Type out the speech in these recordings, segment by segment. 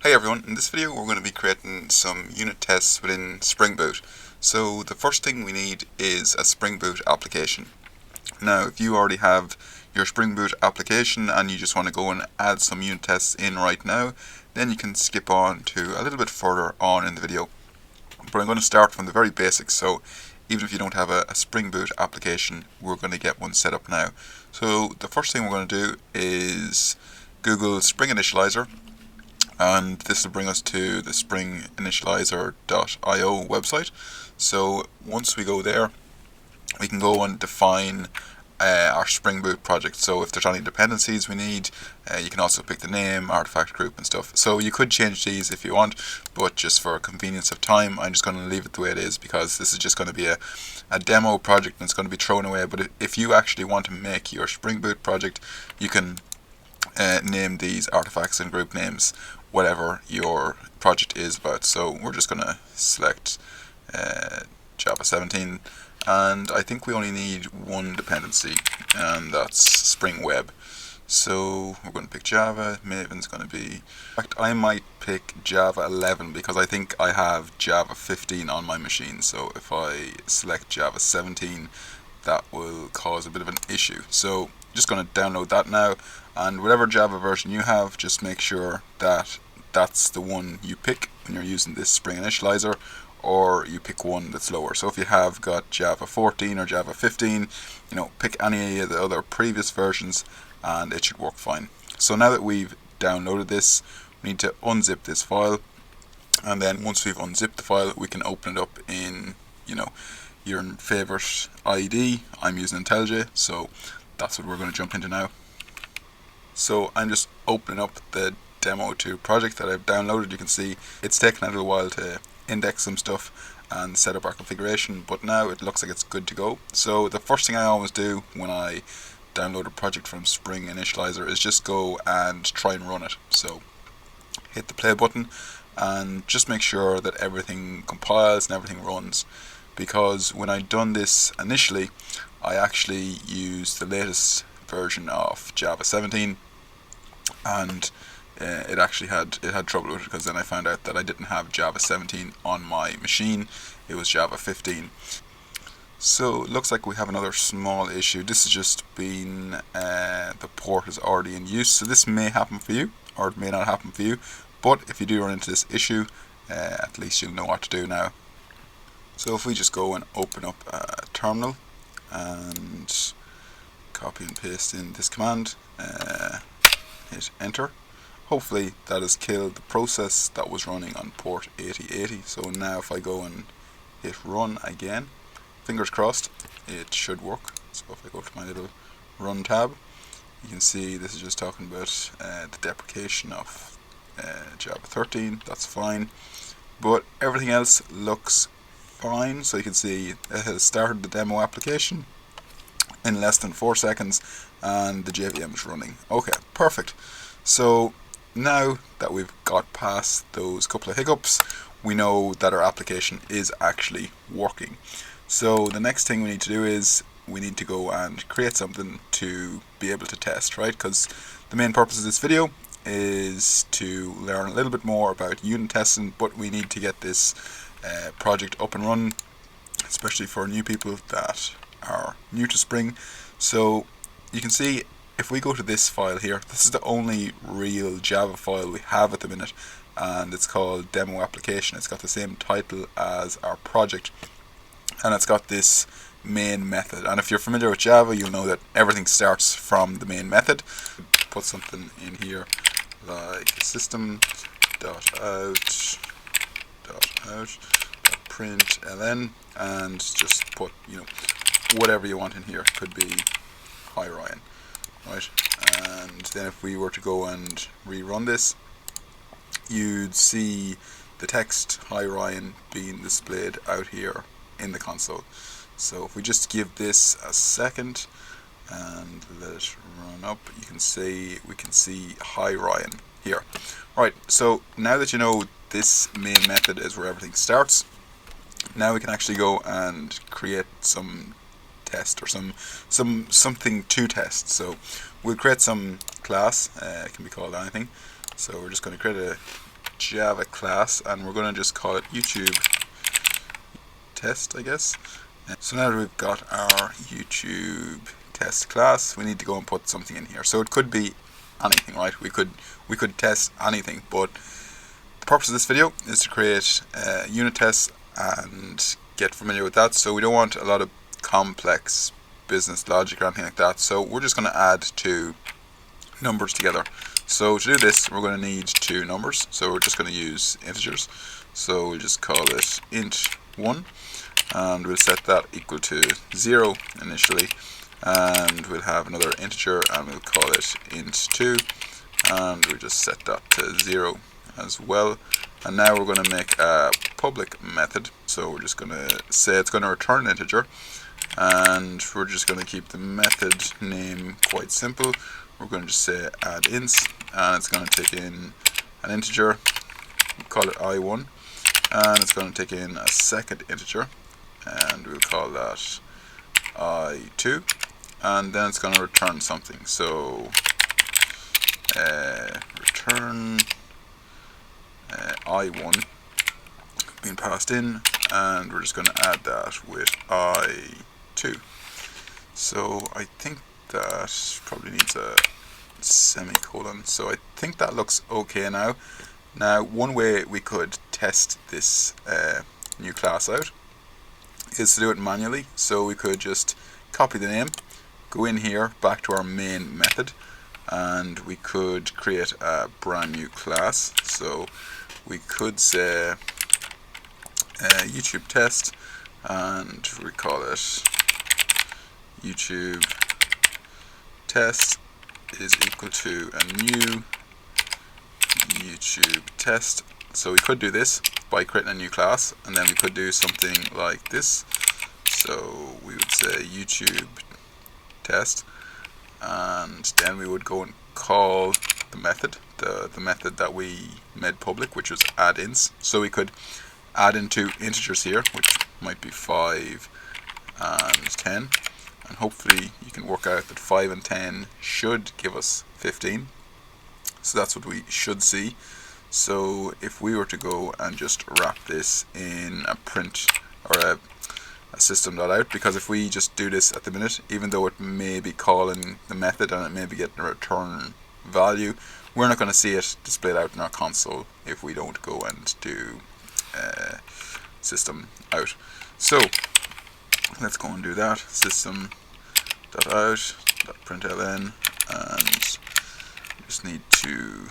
Hey everyone, in this video we're going to be creating some unit tests within Spring Boot. So the first thing we need is a Spring Boot application. Now if you already have your Spring Boot application and you just want to go and add some unit tests in right now, then you can skip on to a little bit further on in the video. But I'm going to start from the very basics, so even if you don't have a Spring Boot application, we're going to get one set up now. So the first thing we're going to do is Google Spring Initializer, and this will bring us to the springinitializer.io website. So once we go there, we can go and define our Spring Boot project. So if there's any dependencies we need, you can also pick the name, artifact group and stuff. So you could change these if you want, but just for convenience of time, I'm just going to leave it the way it is, because this is just going to be a demo project and it's going to be thrown away. But if you actually want to make your Spring Boot project, you can name these artifacts and group names whatever your project is about. So we're just going to select Java 17, and I think we only need one dependency, and that's Spring Web. So we're going to pick Java. Maven's going to be, in fact, I might pick Java 11 because I think I have Java 15 on my machine. So if I select Java 17, that will cause a bit of an issue. So just going to download that now, and whatever Java version you have, just make sure that that's the one you pick when you're using this Spring Initializer, or you pick one that's lower. So if you have got Java 14 or Java 15, pick any of the other previous versions and it should work fine. So now that we've downloaded this, we need to unzip this file, and then once we've unzipped the file, we can open it up in your favorite IDE. I'm using IntelliJ, so that's what we're going to jump into now. So I'm just opening up the Demo2 project that I've downloaded. You can see it's taken a little while to index some stuff and set up our configuration, but now it looks like it's good to go. So the first thing I always do when I download a project from Spring Initializer is just go and try and run it. So hit the play button and just make sure that everything compiles and everything runs, because when I done this initially, I actually used the latest version of Java 17, and it had trouble with it, because then I found out that I didn't have Java 17 on my machine. It was Java 15. So it looks like we have another small issue. This has just been the port is already in use, so this may happen for you or it may not happen for you, but if you do run into this issue, at least you'll know what to do now. So if we just go and open up a terminal and copy and paste in this command, hit enter. Hopefully that has killed the process that was running on port 8080. So now if I go and hit run again, fingers crossed, it should work. So if I go to my little run tab, you can see this is just talking about the deprecation of Java 13. That's fine, but everything else looks fine. So you can see it has started the demo application in less than 4 seconds and the JVM is running. Okay, perfect. So now that we've got past those couple of hiccups, we know that our application is actually working. So the next thing we need to do is we need to go and create something to be able to test, right? Because the main purpose of this video is to learn a little bit more about unit testing, but we need to get this project up and running, especially for new people that are new to Spring. So you can see if we go to this file here, this is the only real Java file we have at the minute, and it's called demo application. It's got the same title as our project, and it's got this main method. And if you're familiar with Java, you'll know that everything starts from the main method. Put something in here like system.out.println, and just put whatever you want in here. It could be hi Ryan, right? And then if we were to go and rerun this, you'd see the text hi Ryan being displayed out here in the console. So if we just give this a second and let it run up, you can see we can see hi Ryan here. Right, so now that you know this main method is where everything starts, now we can actually go and create some test or something to test. So we'll create some class, it can be called anything. So we're just going to create a Java class, and we're going to just call it YouTube test, I guess. So now that we've got our YouTube test class, we need to go and put something in here. So it could be anything, right? We could test anything, but the purpose of this video is to create unit tests and get familiar with that. So we don't want a lot of complex business logic or anything like that. So we're just going to add two numbers together. So to do this, we're going to need two numbers. So we're just going to use integers. So we'll just call it int1, and we'll set that equal to 0 initially, and we'll have another integer and we'll call it int2, and we'll just set that to 0 as well. And now we're going to make a public method. So we're just going to say it's going to return an integer, and we're just going to keep the method name quite simple. We're going to just say add ints, and it's going to take in an integer, we'll call it I1, and it's going to take in a second integer, and we'll call that I2, and then it's going to return something. So return I1 being passed in, and we're just going to add that with I2. So I think that probably needs a semicolon. So I think that looks okay now. Now, one way we could test this new class out is to do it manually. So we could just copy the name, go in here back to our main method, and we could create a brand new class. So we could say YouTube test, and we call it YouTube test is equal to a new YouTube test. So we could do this by creating a new class, and then we could do something like this. So we would say YouTube test, and then we would go and call the method, the method that we made public, which was add ints. So we could add in two integers here, which might be 5 and 10, and hopefully you can work out that 5 and 10 should give us 15. So that's what we should see. So if we were to go and just wrap this in a print or a system.out, because if we just do this at the minute, even though it may be calling the method and it may be getting a return value, we're not going to see it displayed out in our console if we don't go and do system.out. So let's go and do that. System.out.println, and just need to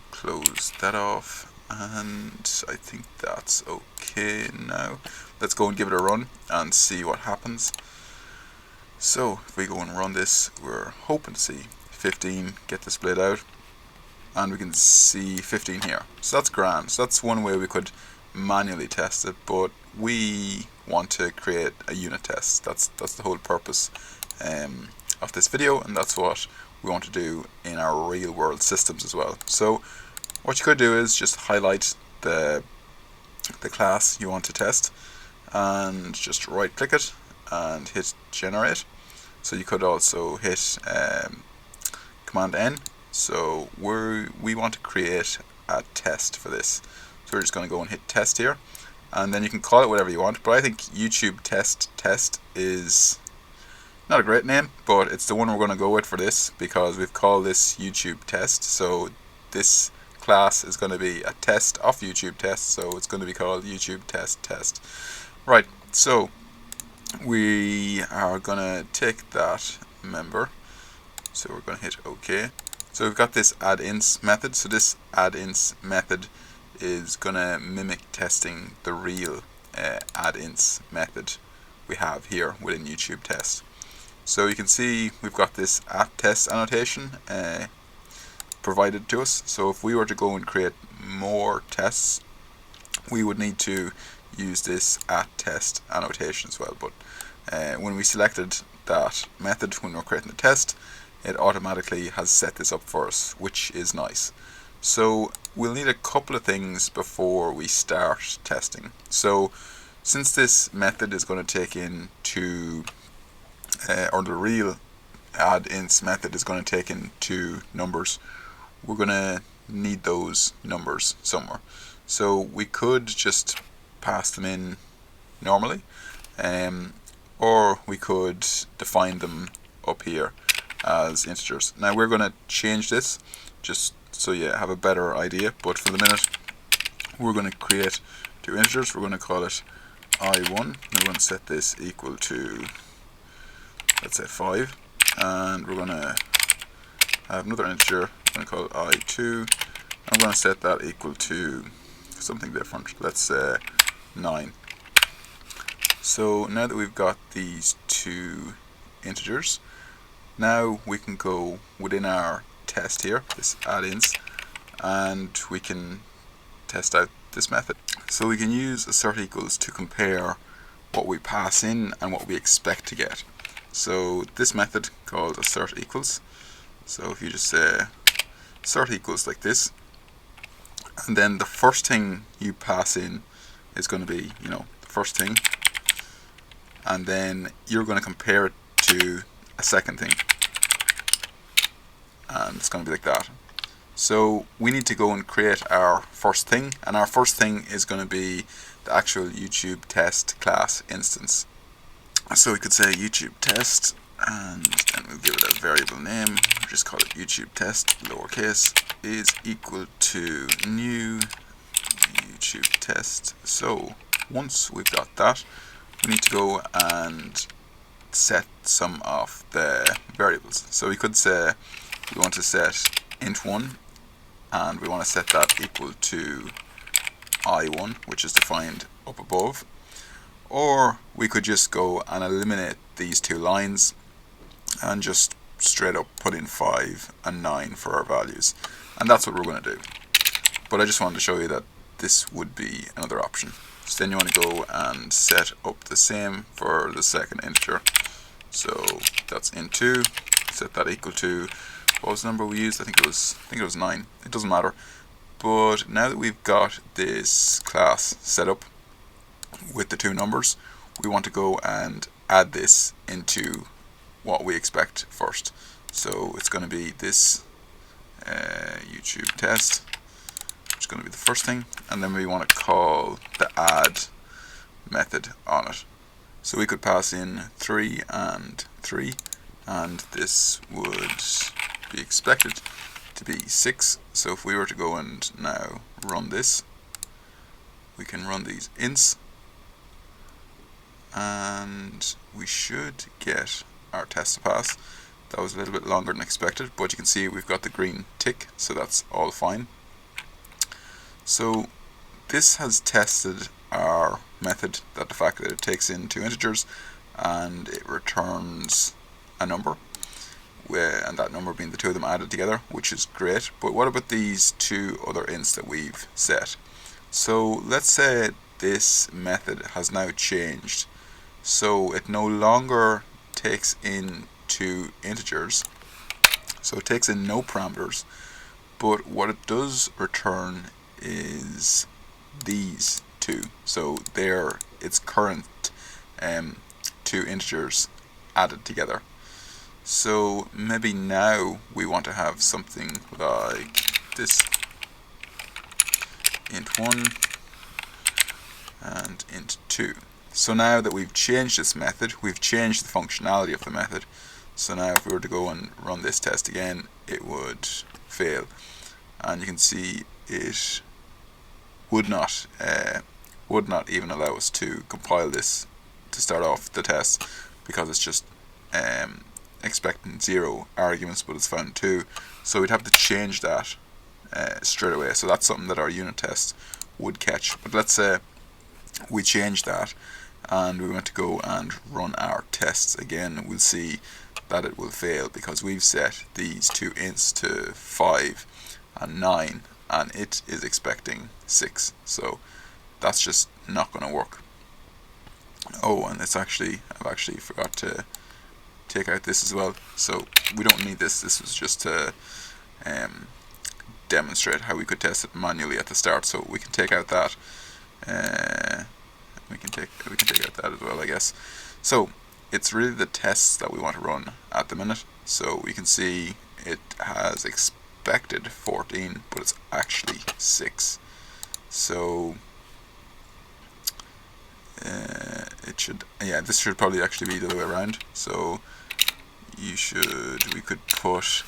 close that off, and I think that's okay now. Let's go and give it a run and see what happens. So if we go and run this, we're hoping to see 15 get displayed out, and we can see 15 here. So that's grand. So that's one way we could manually test it, but we want to create a unit test. That's the whole purpose of this video, and that's what we want to do in our real world systems as well. So what you could do is just highlight the class you want to test, and just right click it and hit generate. So you could also hit Command N. So we want to create a test for this. So we're just going to go and hit test here, and then you can call it whatever you want, but I think YouTube test is not a great name, but it's the one we're going to go with for this, because we've called this YouTube test. So this class is going to be a test of YouTube test, so it's going to be called YouTube test. Right, so we are going to take that member, so we're going to hit OK. So we've got this add ints method. So this add ints method is going to mimic testing the real add ints method we have here within YouTube test. So you can see we've got this at test annotation provided to us. So if we were to go and create more tests, we would need to use this at test annotation as well. But when we selected that method when we're creating the test, it automatically has set this up for us, which is nice. So we'll need a couple of things before we start testing. So since this method is going to take in two, or the real add ints method is going to take in two numbers, we're going to need those numbers somewhere. So we could just pass them in normally, or we could define them up here as integers. Now we're going to change this just so you have a better idea, but for the minute we're going to create two integers. We're going to call it I1, and we're going to set this equal to, let's say, 5, and we're going to have another integer. I'm going to call it I2. I'm going to set that equal to something different, let's say 9. So now that we've got these two integers, now we can go within our test here, this add-ins, and we can test out this method. So we can use assert equals to compare what we pass in and what we expect to get. So this method called assert equals, so if you just say assert equals like this, and then the first thing you pass in is going to be, the first thing, and then you're going to compare it to a second thing, and it's going to be like that. So we need to go and create our first thing, and our first thing is going to be the actual YouTube test class instance. So we could say YouTube test, and then we'll give it a variable name. We'll just call it YouTube test, lowercase, is equal to new YouTube test. So once we've got that, we need to go and set some of the variables. So we could say we want to set int1, and we want to set that equal to I1, which is defined up above. Or we could just go and eliminate these two lines and just straight up put in 5 and 9 for our values. And that's what we're going to do. But I just wanted to show you that this would be another option. So then you want to go and set up the same for the second integer. So that's int2, set that equal to, what was the number we used? I think it was 9. It doesn't matter. But now that we've got this class set up with the two numbers, we want to go and add this into what we expect first. So it's going to be this YouTube test, which is going to be the first thing, and then we want to call the add method on it. So we could pass in 3 and 3, and this would be expected to be 6. So if we were to go and now run this, we can run these ints, and we should get our test to pass. That was a little bit longer than expected, but you can see we've got the green tick, so that's all fine. So this has tested our method, that the fact that it takes in two integers and it returns a number, and that number being the two of them added together, which is great. But what about these two other ints that we've set? So let's say this method has now changed, so it no longer takes in two integers, so it takes in no parameters, but what it does return is these two. So they're its current two integers added together. So maybe now we want to have something like this, int1 and int2. So now that we've changed this method, we've changed the functionality of the method. So now if we were to go and run this test again, it would fail. And you can see it would not even allow us to compile this to start off the test, because it's just expecting 0 arguments, but it's found 2. So we'd have to change that straight away. So that's something that our unit test would catch. But let's say we change that and we want to go and run our tests again. We'll see that it will fail because we've set these two ints to 5 and 9, and it is expecting 6. So that's just not going to work. Oh, and I've actually forgot to take out this as well. So we don't need this. This was just to demonstrate how we could test it manually at the start. So we can take out that. We can take out that as well, I guess. So it's really the tests that we want to run at the minute. So we can see it has expected 14, but it's actually 6. So this should probably actually be the other way around. So we could put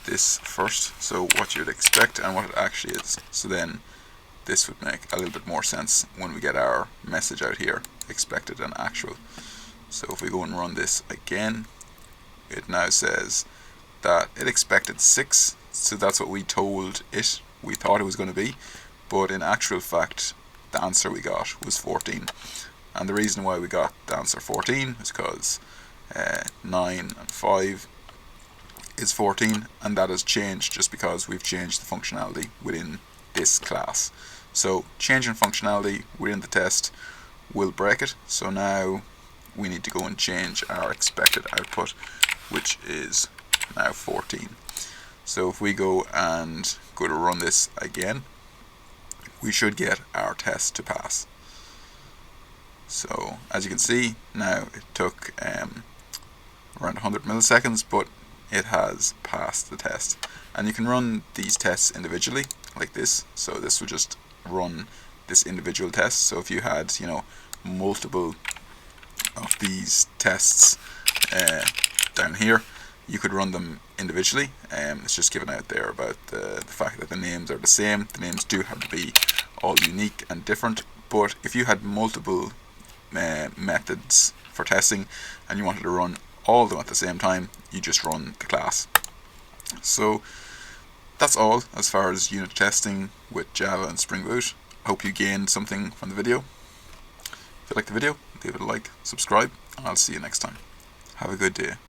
this first, so what you'd expect and what it actually is. So then this would make a little bit more sense when we get our message out here, expected and actual. So if we go and run this again, it now says that it expected 6, so that's what we told it we thought it was going to be, but in actual fact the answer we got was 14. And the reason why we got the answer 14 is because 9 and 5 is 14, and that has changed just because we've changed the functionality within this class. So changing functionality within the test will break it, so now we need to go and change our expected output, which is now 14. So if we go to run this again, we should get our test to pass. So as you can see, now it took around 100 milliseconds, but it has passed the test. And you can run these tests individually like this. So this would just run this individual test. So if you had multiple of these tests down here, you could run them individually. It's just given out there about the fact that the names are the same. The names do have to be all unique and different, but if you had multiple methods for testing and you wanted to run all of them at the same time, you just run the class. So that's all as far as unit testing with Java and Spring Boot. I hope you gained something from the video. If you liked the video, leave it a like, subscribe, and I'll see you next time. Have a good day.